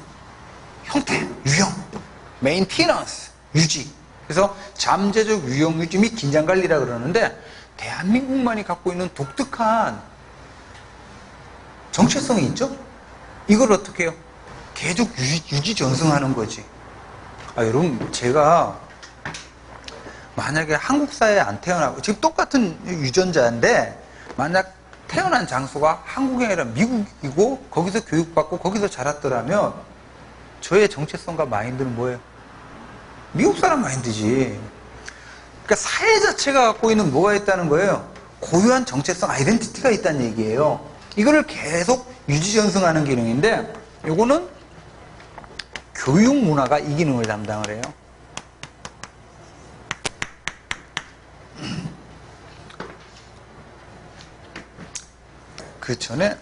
Speaker 1: 형태, 유형, 메인티넌스 유지. 그래서 잠재적 유형 유지 및 긴장 관리라 그러는데, 대한민국만이 갖고 있는 독특한 정체성이 있죠. 이걸 어떻게 해요? 계속 유지 전승하는 거지. 여러분, 제가 만약에 한국 사회에 안 태어나고, 지금 똑같은 유전자인데 만약 태어난 장소가 한국이 아니라 미국이고 거기서 교육받고 거기서 자랐더라면 저의 정체성과 마인드는 뭐예요? 미국 사람 마인드지. 그러니까 사회 자체가 갖고 있는 뭐가 있다는 거예요? 고유한 정체성, 아이덴티티가 있다는 얘기예요. 이거를 계속 유지전승하는 기능인데, 요거는 교육 문화가 이 기능을 담당을 해요. 그 전에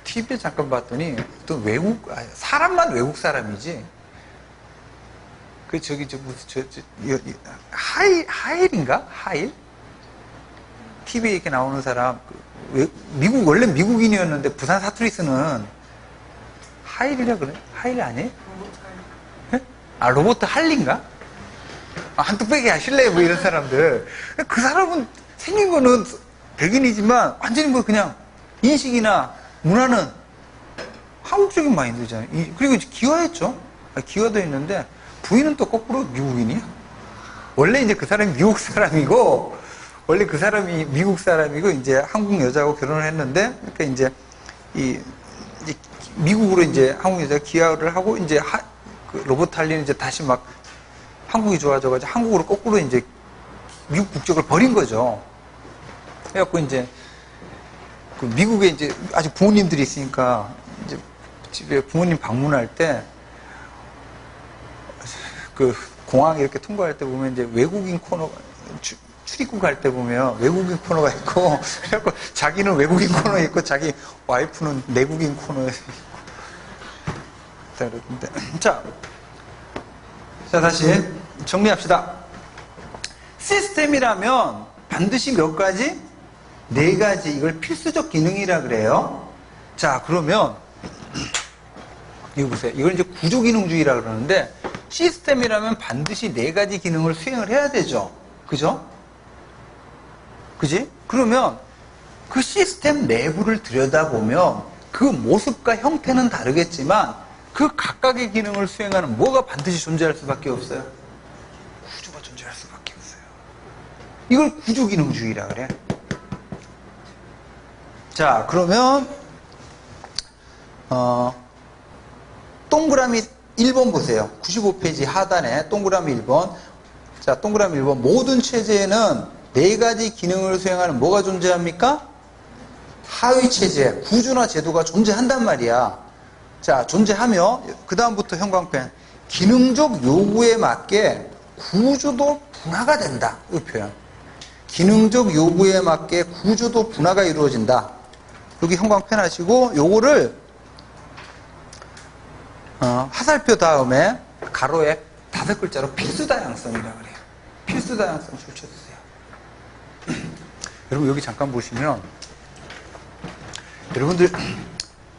Speaker 1: TV에 잠깐 봤더니 또 사람만 외국 사람이지. 하일인가? 하일? TV에 이렇게 나오는 사람, 원래 미국인이었는데 부산 사투리 쓰는 하일이라 그래? 하일 아니에요? 예? 아, 로버트 할리인가? 아, 한뚝배기 하실래요? 뭐 이런 사람들. 그 사람은 생긴 거는 백인이지만 완전히 뭐 그냥 인식이나 문화는 한국적인 마인드잖아요. 그리고 기화했죠. 기화도 했는데 부인은 또 거꾸로 미국인이야. 원래 이제 그 사람이 미국 사람이고, 원래 그 사람이 미국 사람이고, 이제 한국 여자하고 결혼을 했는데, 그러니까 이제 이제 미국으로 이제 한국 여자가 기화를 하고, 이제 그 로버트 할리는 이제 다시 막 한국이 좋아져가지고 한국으로 거꾸로 이제 미국 국적을 버린 거죠. 그래갖고 이제 그 미국에 이제 아직 부모님들이 있으니까 이제 집에 부모님 방문할 때 그 공항 이렇게 통과할 때 보면 이제 외국인 코너가 출입국 갈 때 보면 외국인 코너가 있고, 그래갖고 자기는 외국인 코너에 있고 자기 와이프는 내국인 코너에 있고. 자, 다시 정리합시다. 시스템이라면 반드시 몇 가지? 4가지. 이걸 필수적 기능이라 그래요. 자, 그러면 이거 보세요. 이걸 이제 구조기능주의라 그러는데, 시스템이라면 반드시 4가지 기능을 수행을 해야 되죠. 그죠? 그지? 그러면 그 시스템 내부를 들여다보면 그 모습과 형태는 다르겠지만 그 각각의 기능을 수행하는 뭐가 반드시 존재할 수밖에 없어요? 구조가 존재할 수밖에 없어요. 이걸 구조기능주의라 그래. 자, 그러면 동그라미 1번 보세요. 95페이지 하단에 동그라미 1번. 자, 동그라미 1번. 모든 체제에는 4가지 기능을 수행하는 뭐가 존재합니까? 하위 체제, 구조나 제도가 존재한단 말이야. 자, 존재하며 그 다음부터 형광펜. 기능적 요구에 맞게 구조도 분화가 된다. 이 표현. 기능적 요구에 맞게 구조도 분화가 이루어진다. 여기 형광펜 하시고 요거를 화살표 다음에 가로에 5글자로 필수다양성이라고 그래요. 필수다양성 줄쳐주세요. 여러분 여기 잠깐 보시면 여러분들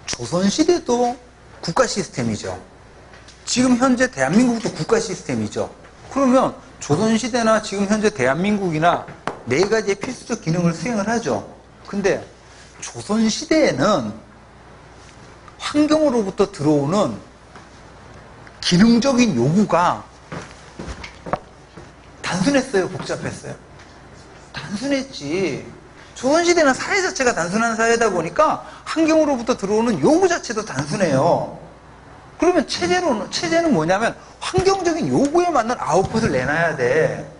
Speaker 1: 조선시대도 국가 시스템이죠. 지금 현재 대한민국도 국가 시스템이죠. 그러면 조선시대나 지금 현재 대한민국이나 4가지의 필수적 기능을 수행을 하죠. 근데 조선시대에는 환경으로부터 들어오는 기능적인 요구가 단순했어요? 복잡했어요? 단순했지. 조선시대는 사회 자체가 단순한 사회다 보니까 환경으로부터 들어오는 요구 자체도 단순해요. 그러면 체제는 뭐냐면 환경적인 요구에 맞는 아웃풋을 내놔야 돼.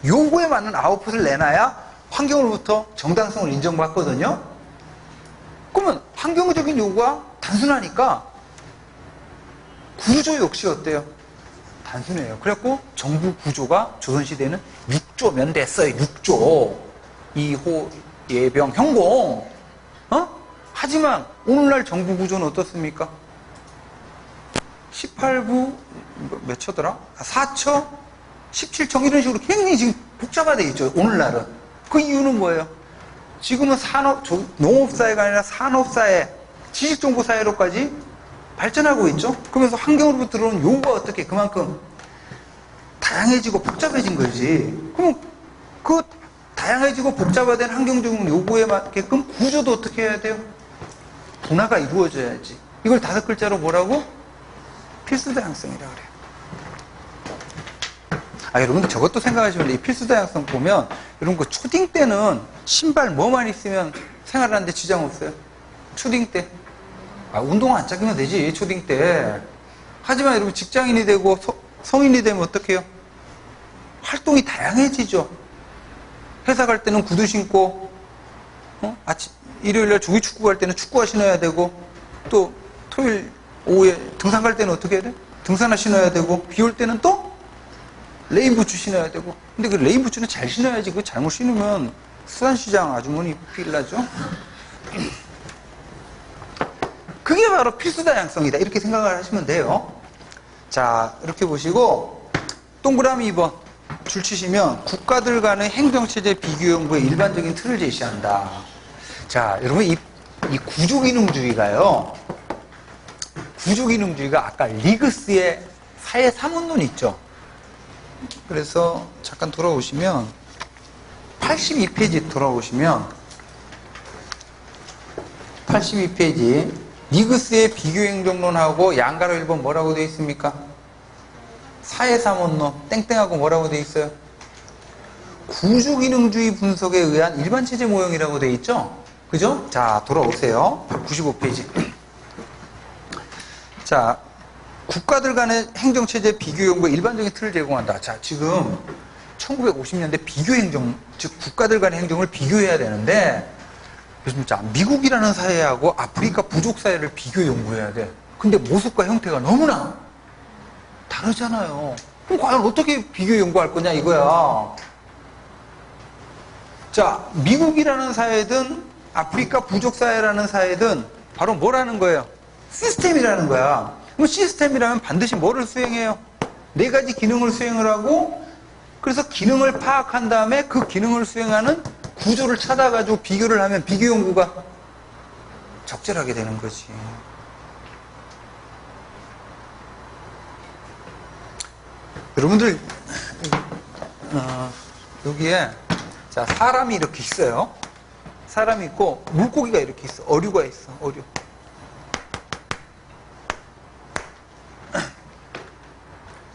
Speaker 1: 요구에 맞는 아웃풋을 내놔야 환경으로부터 정당성을 인정받거든요. 그러면 환경적인 요구가 단순하니까 구조 역시 어때요? 단순해요. 그래갖고 정부 구조가 조선시대는 6조면 됐어요. 6조. 이호, 예병, 형공. 하지만 오늘날 정부 구조는 어떻습니까? 18부 몇 초더라? 4초? 17청 이런 식으로 굉장히 지금 복잡화되어 있죠. 오늘날은. 그 이유는 뭐예요? 지금은 농업사회가 아니라 산업사회, 지식정보사회로까지 발전하고 있죠. 그러면서 환경으로부터 들어오는 요구가 어떻게 그만큼 다양해지고 복잡해진 거지. 그럼 그 다양해지고 복잡화된 환경적인 요구에 맞게끔 구조도 어떻게 해야 돼요? 분화가 이루어져야지. 이걸 5글자로 뭐라고? 필수다양성이라고 그래요. 여러분들 저것도 생각하시면 돼. 이 필수다양성 보면 여러분 그 초딩 때는 신발 뭐만 있으면 생활하는데 지장 없어요. 초딩 때. 운동 안 짜기면 되지, 초딩 때. 하지만 여러분 직장인이 되고 성인이 되면 어떻게 해요? 활동이 다양해지죠. 회사 갈 때는 구두 신고, 일요일날 조기 축구 갈 때는 축구화 신어야 되고, 또 토요일 오후에 등산 갈 때는 어떻게 해야 돼? 등산화 신어야 되고, 비 올 때는 또 레인부츠 신어야 되고. 근데 그 레인부츠는 잘 신어야지. 그거 잘못 신으면 수산시장 아주머니 빌라죠. 그게 바로 필수다양성이다. 이렇게 생각을 하시면 돼요. 자, 이렇게 보시고 동그라미 2번 줄 치시면 국가들 간의 행정체제 비교 연구의 일반적인 틀을 제시한다. 자, 여러분 이 구조기능주의가요. 구조기능주의가 아까 리그스의 사회 사문론 있죠. 그래서 잠깐 돌아오시면 82페이지 돌아오시면 82페이지 리그스의 비교행정론하고 양가로 1번 뭐라고 되어 있습니까? 사회사문론 땡땡하고 뭐라고 되어 있어요? 구조기능주의 분석에 의한 일반체제 모형이라고 되어 있죠? 그죠? 자, 돌아오세요. 95페이지. 자, 국가들 간의 행정체제 비교연구의 일반적인 틀을 제공한다. 자, 지금 1950년대 비교행정, 즉 국가들 간의 행정을 비교해야 되는데 자, 미국이라는 사회하고 아프리카 부족 사회를 비교 연구해야 돼. 근데 모습과 형태가 너무나 다르잖아요. 그럼 과연 어떻게 비교 연구할 거냐 이거야. 자, 미국이라는 사회든 아프리카 부족 사회라는 사회든 바로 뭐라는 거예요? 시스템이라는 거야. 그럼 시스템이라면 반드시 뭐를 수행해요? 네 가지 기능을 수행을 하고, 그래서 기능을 파악한 다음에 그 기능을 수행하는 구조를 찾아가지고 비교를 하면 비교 연구가 적절하게 되는 거지. 여러분들 여기에 자, 사람이 이렇게 있어요. 사람이 있고 물고기가 이렇게 있어. 어류가 있어. 어류.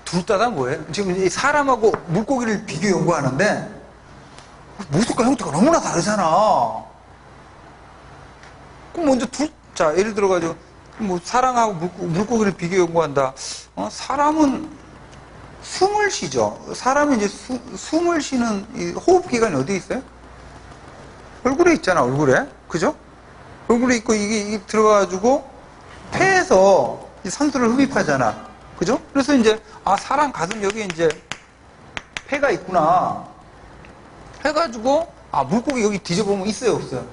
Speaker 1: 둘 다 뭐예요? 지금 이 사람하고 물고기를 비교 연구하는데 모습과 형태가 너무나 다르잖아. 그럼 먼저 자, 예를 들어가지고 뭐 사람하고 물고기를 비교 연구한다. 사람은 숨을 쉬죠. 사람은 이제 숨을 쉬는 이 호흡기관이 어디에 있어요? 얼굴에 있잖아, 얼굴에. 그죠? 얼굴에 있고 이게 들어가가지고 폐에서 이 산소를 흡입하잖아. 그죠? 그래서 이제, 아, 사람 가슴 여기에 이제 폐가 있구나. 해가지고, 아, 물고기 여기 뒤져보면 있어요, 없어요?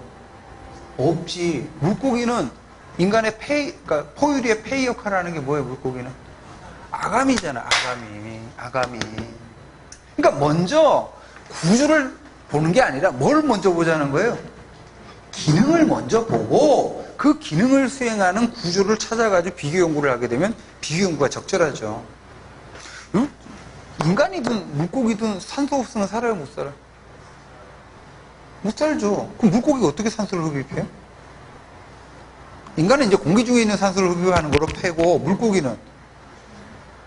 Speaker 1: 없지. 물고기는 인간의 그러니까 포유류의 폐 역할을 하는 게 뭐예요, 물고기는? 아가미잖아, 아가미. 그러니까 먼저 구조를 보는 게 아니라 뭘 먼저 보자는 거예요? 기능을 먼저 보고 그 기능을 수행하는 구조를 찾아가지고 비교 연구를 하게 되면 비교 연구가 적절하죠. 응? 인간이든 물고기든 산소 없으면 살아요, 못 살아요? 못 살죠. 그럼 물고기가 어떻게 산소를 흡입해요? 인간은 이제 공기 중에 있는 산소를 흡입하는 거로 패고, 물고기는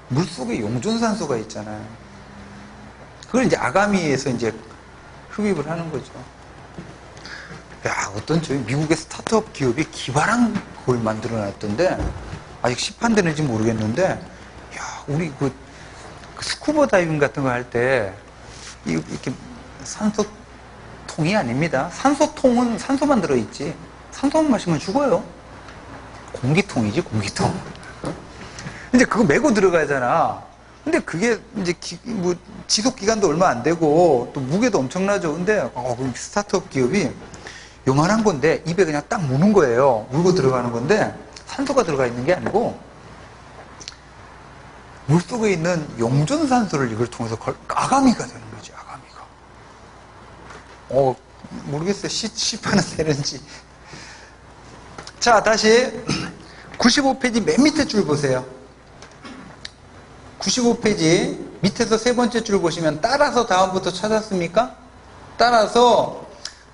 Speaker 1: 물속에 용존산소가 있잖아요. 그걸 이제 아가미에서 이제 흡입을 하는 거죠. 야, 어떤 저희 미국의 스타트업 기업이 기발한 걸 만들어 놨던데, 아직 시판되는지 모르겠는데, 야, 우리 그 스쿠버 다이빙 같은 거 할 때, 이렇게 산소통이 아닙니다. 산소통은 산소만 들어있지, 산소만 마시면 죽어요. 공기통이지, 공기통. 근데 그거 메고 들어가잖아. 근데 그게 이제 뭐 지속 기간도 얼마 안 되고 또 무게도 엄청나죠. 근데 스타트업 기업이 요만한 건데 입에 그냥 딱 무는 거예요. 물고 들어가는 건데 산소가 들어가 있는 게 아니고 물속에 있는 용존산소를 이걸 통해서 아가미가 되는 거지. 아가미가. 모르겠어요. 시판은 되는지. 자, 다시 95페이지 맨 밑에 줄 보세요. 95페이지 밑에서 세 번째 줄 보시면 따라서 다음부터 찾았습니까? 따라서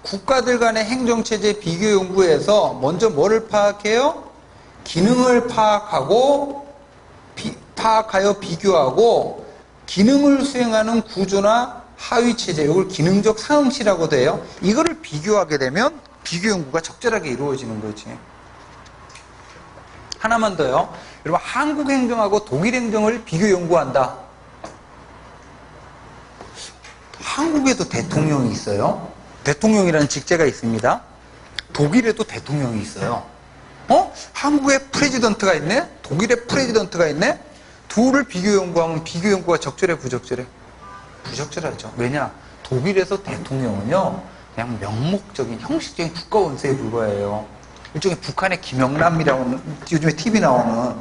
Speaker 1: 국가들 간의 행정체제 비교 연구에서 먼저 뭐를 파악해요? 기능을 파악하여 비교하고 기능을 수행하는 구조나 하위체제, 이걸 기능적 상응치라고도 해요. 이거를 비교하게 되면 비교 연구가 적절하게 이루어지는 거지. 하나만 더요. 여러분, 한국 행정하고 독일 행정을 비교 연구한다. 한국에도 대통령이 있어요. 대통령이라는 직제가 있습니다. 독일에도 대통령이 있어요. 한국에 프레지던트가 있네? 독일에 프레지던트가 있네? 둘을 비교 연구하면 비교 연구가 적절해, 부적절해? 부적절하죠. 왜냐? 독일에서 대통령은요, 그냥 명목적인, 형식적인 국가 원수에 불과해요. 일종의 북한의 김영남이라고 요즘에 TV 나오는.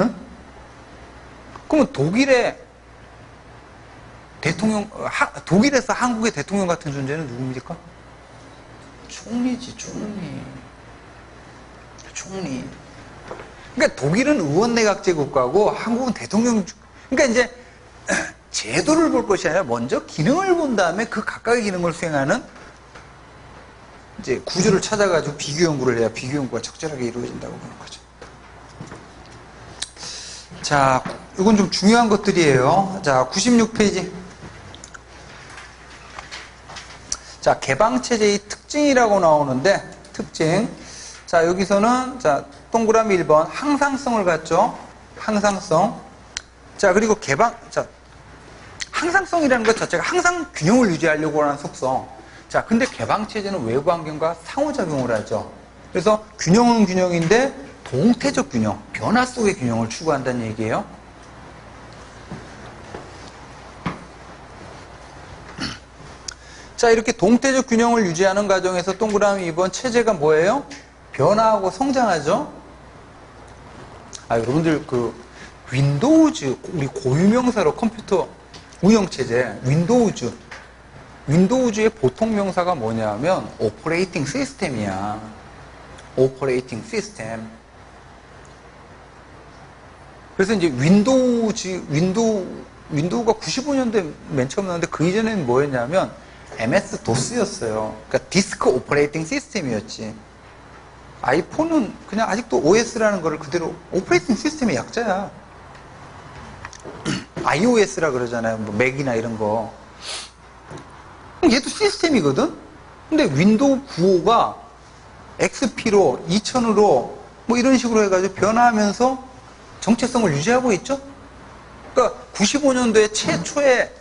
Speaker 1: 응? 그러면 독일의 대통령, 독일에서 한국의 대통령 같은 존재는 누굽니까? 총리지, 총리. 그러니까 독일은 의원내각제 국가고 한국은 대통령, 그러니까 이제 제도를 볼 것이 아니라 먼저 기능을 본 다음에 그 각각의 기능을 수행하는 이제 구조를 찾아가지고 비교 연구를 해야 비교 연구가 적절하게 이루어진다고 보는 거죠. 자, 이건 좀 중요한 것들이에요. 자, 96페이지. 자, 개방체제의 특징이라고 나오는데, 특징. 자, 여기서는, 자, 동그라미 1번, 항상성을 갖죠. 항상성. 자, 그리고 자, 항상성이라는 것 자체가 항상 균형을 유지하려고 하는 속성. 자, 근데 개방체제는 외부 환경과 상호작용을 하죠. 그래서 균형은 균형인데, 동태적 균형, 변화 속의 균형을 추구한다는 얘기예요. 자, 이렇게 동태적 균형을 유지하는 과정에서 동그라미 2번 체제가 뭐예요? 변화하고 성장하죠. 아, 여러분들 그 윈도우즈, 우리 고유명사로 컴퓨터 운영체제 윈도우즈의 보통 명사가 뭐냐면 오퍼레이팅 시스템이야. 오퍼레이팅 시스템. 그래서 이제 윈도우가 95년도에 맨 처음 나왔는데 그 이전에는 뭐였냐면 MS 도스였어요. 그러니까 디스크 오퍼레이팅 시스템이었지. 아이폰은 그냥 아직도 OS라는 거를 그대로 오퍼레이팅 시스템의 약자야. iOS라 그러잖아요. 뭐 맥이나 이런 거. 얘도 시스템이거든? 근데 윈도우 95가 XP로 2000으로 뭐 이런 식으로 해가지고 변화하면서 정체성을 유지하고 있죠? 그러니까 95년도에 최초의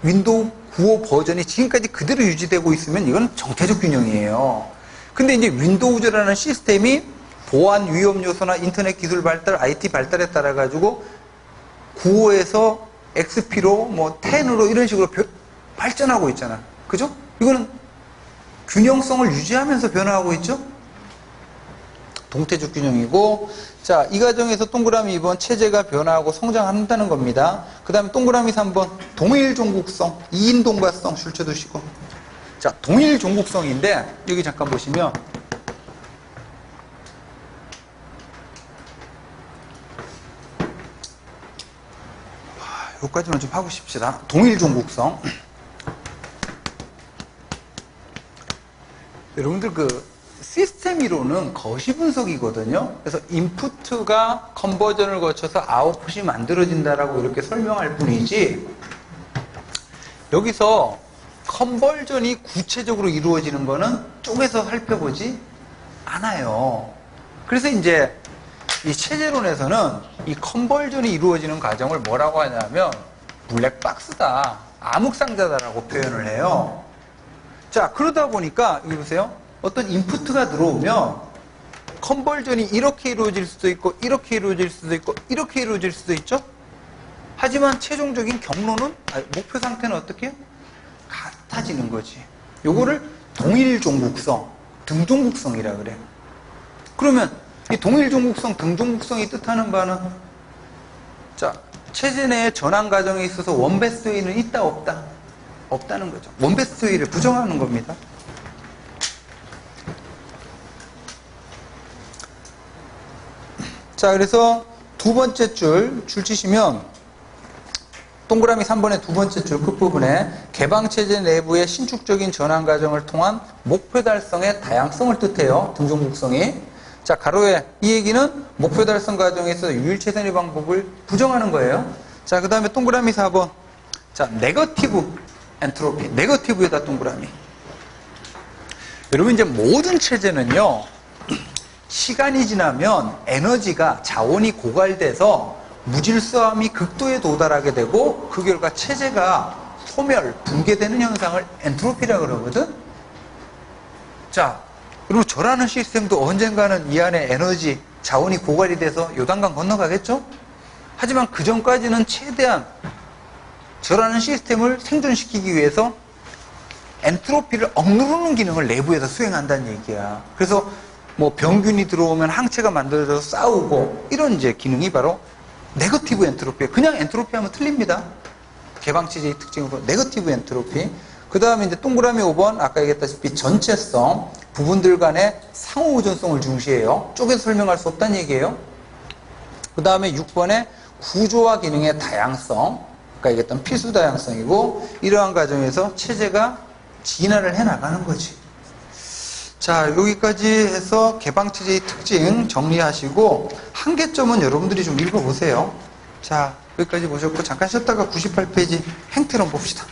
Speaker 1: 윈도우 95 버전이 지금까지 그대로 유지되고 있으면 이건 정태적 균형이에요. 근데 이제 윈도우즈라는 시스템이 보안 위험 요소나 인터넷 기술 발달, IT 발달에 따라 가지고 95에서 XP로 뭐 10으로 이런 식으로 발전하고 있잖아. 그죠? 이거는 균형성을 유지하면서 변화하고 있죠? 동태적 균형이고, 자, 이 과정에서 동그라미 2번 체제가 변화하고 성장한다는 겁니다. 그 다음에 동그라미 3번 동일 종국성, 2인 동가성 줄쳐두시고. 자, 동일 종국성인데 여기 잠깐 보시면 여기까지만 좀 하고 싶시다. 동일 종국성. 여러분들 그 시스템 이론은 거시 분석이거든요. 그래서 인풋가 컨버전을 거쳐서 아웃풋이 만들어진다라고 이렇게 설명할 뿐이지 여기서 컨버전이 구체적으로 이루어지는 거는 쪼개서 살펴보지 않아요. 그래서 이제 이 체제론에서는 이 컨버전이 이루어지는 과정을 뭐라고 하냐면 블랙박스다, 암흑상자다라고 표현을 해요. 자, 그러다 보니까 여기 보세요. 어떤 인풋가 들어오면 컨버전이 이렇게 이루어질 수도 있고 이렇게 이루어질 수도 있고 이렇게 이루어질 수도 있죠. 하지만 최종적인 경로는 목표 상태는 어떻게 해요? 같아지는 거지. 요거를 동일 종국성, 등종국성이라 그래. 그러면 이 동일 종국성, 등종국성이 뜻하는 바는 자, 체제 내의 전환 과정에 있어서 원베스트 웨이는 있다 없다? 없다는 거죠. 원베스트 웨이를 부정하는 겁니다. 자, 그래서 두 번째 줄 치시면 동그라미 3번의 두 번째 줄 끝부분에 개방체제 내부의 신축적인 전환 과정을 통한 목표 달성의 다양성을 뜻해요. 등종국성이. 자, 가로에 이 얘기는 목표 달성 과정에서 유일최선의 방법을 부정하는 거예요. 자, 그 다음에 동그라미 4번. 자, 네거티브 엔트로피. 네거티브에다 동그라미. 여러분, 이제 모든 체제는요, 시간이 지나면 에너지가, 자원이 고갈돼서 무질서함이 극도에 도달하게 되고 그 결과 체제가 소멸, 붕괴되는 현상을 엔트로피라고 그러거든. 자, 그리고 저라는 시스템도 언젠가는 이 안에 에너지, 자원이 고갈이 돼서 요단강 건너가겠죠? 하지만 그 전까지는 최대한 저라는 시스템을 생존시키기 위해서 엔트로피를 억누르는 기능을 내부에서 수행한다는 얘기야. 그래서 뭐 병균이 들어오면 항체가 만들어져서 싸우고 이런 이제 기능이 바로 네거티브 엔트로피예요. 그냥 엔트로피 하면 틀립니다. 개방체제의 특징으로 네거티브 엔트로피. 그 다음에 이제 동그라미 5번 아까 얘기했다시피 전체성, 부분들 간의 상호우전성을 중시해요. 쪼개서 설명할 수 없다는 얘기예요. 그 다음에 6번에 구조와 기능의 다양성, 아까 얘기했던 필수 다양성이고, 이러한 과정에서 체제가 진화를 해나가는 거지. 자, 여기까지 해서 개방체제의 특징 정리하시고, 한계점은 여러분들이 좀 읽어보세요. 자, 여기까지 보셨고, 잠깐 쉬었다가 98페이지 행태론 봅시다.